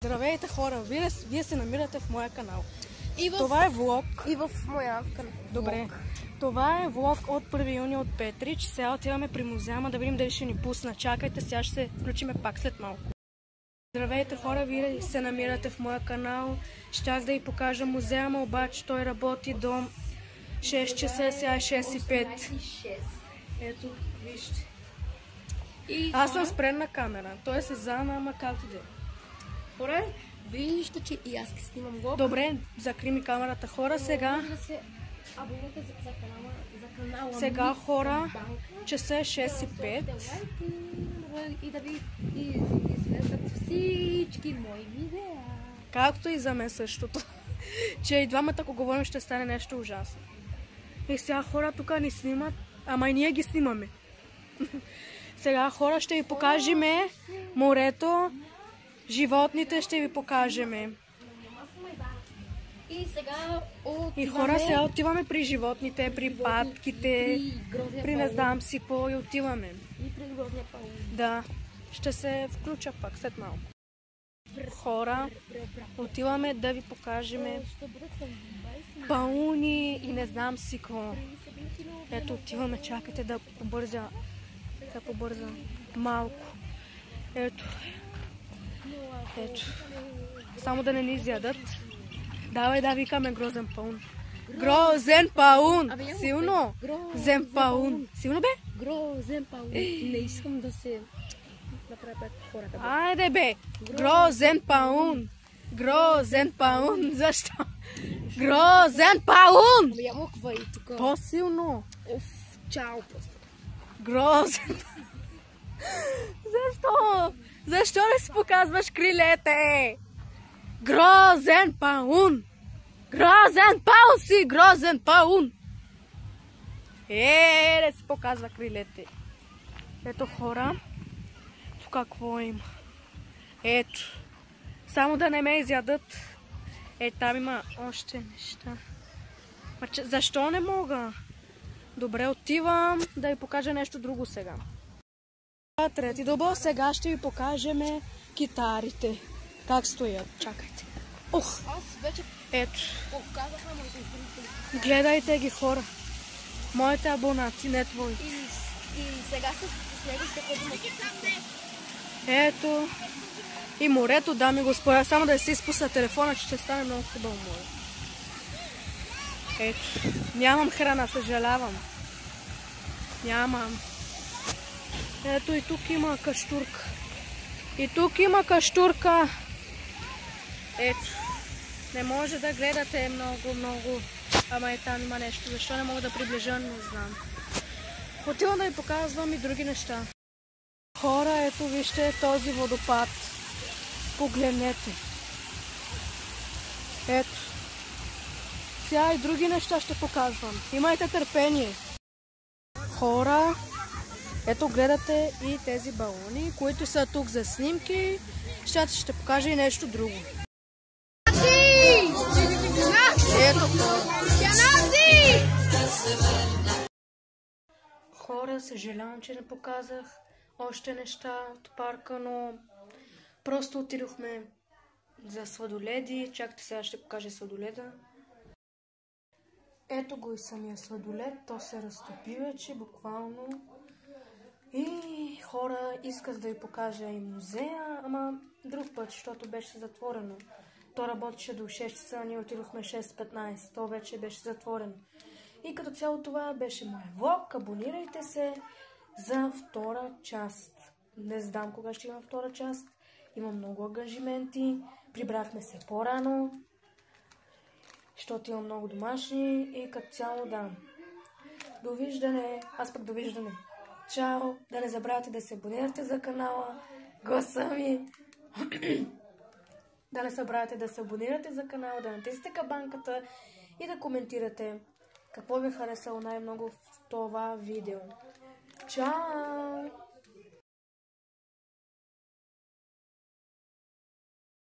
Здравейте хора, вие се намирате в моя канал. Това е влог. И в моя канал. Добре. Това е влог от 1 юни от Петрич. Сега отиваме при музея, да видим дали ще ни пусна. Чакайте, сега ще се включиме пак след малко. Здравейте хора, вие се намирате в моя канал. Щях да ви покажа музея, обаче той работи до 6 часа, сега е 6:05. Ето, вижте. Аз съм спрена камера. Той е сезана, ама както да е. Хора, вижте, че и аз снимам влог. Добре, закри ми камерата. Хора, сега... Абонирайте за канала. Сега хора, часа е 6:05. И да ви излезат всички мои видеа. Както и за мен същото. Че и двамата, ако говорим, ще стане нещо ужасно. И сега хора тук ни снимат, ама и ние ги снимаме. Сега хора ще ви покажем морето, животните ще ви покажем. И сега отиваме... И хора, сега отиваме при животните, при патките, при не знам си какво и отиваме. И при грозния паун. Да, ще се включа пак след малко. Хора, отиваме да ви покажем пауни и не знам си какво. Ето отиваме, чакайте да побърза малко. Ето. Само да не ни изядат. Давай да викаме грозен паун. Грозен паун! Силно! Грозен паун! Силно бе? Грозен паун. Не искам да се направят хората. Айде бе! Грозен паун! Грозен паун! Защо? Грозен паун! Я моква и тук. По-силно! Чао просто. Грозен. Защо? Защо не си показваш крилете? Грозен паун! Грозен паун си! Грозен паун! Не си показва крилете. Ето хора. Тук какво има? Ето. Само да не ме изядат. Там има още неща. Защо не мога? Добре, отивам да ви покажа нещо друго сега. Трети дълбо, сега ще ви покажем китарите. Как стоят. Чакайте. Аз вече ето. показах на моите зрители. Гледайте ги хора. Моите абонати, не твои. И сега с него ще ходим. Ето. И морето, дами и господа. Само да си изпусна телефона, че ще стане много хубаво море. Ето. Нямам храна, съжалявам. Нямам. Ето и тук има каштурка. И тук има каштурка. Ето. Не може да гледате много. Ама там има нещо. Защо не мога да приближа, не знам. Отивам да ви показвам и други неща. Хора, ето вижте този водопад. Погледнете. Ето. Сега и други неща ще показвам. Имайте търпение. Хора, ето гледате и тези балони, които са тук за снимки. Ще покажа и нещо друго. Ето хора, съжалявам, че не показах още неща от парка, но просто отидохме за сладоледи. Чакайте, сега ще покажа сладоледа. Ето го и самия сладолед, то се разтопи вече, буквално. И хора, исках да ви покажа и музея, ама друг път, защото беше затворено. То работеше до 6 часа, ние отидохме 6:15, то вече беше затворено. И като цяло това беше моя влог, абонирайте се за втора част. Не знам кога ще има втора част, има много ангажименти, прибрахме се по-рано, защото има много домашни и като цяло да. Довиждане, аз пък довиждане. Чао, да не забравяйте да се абонирате за канала, гласа ми. Да не забравяйте да се абонирате за канала, да натиснете камбанката и да коментирате какво ви е харесало най-много в това видео. Чао!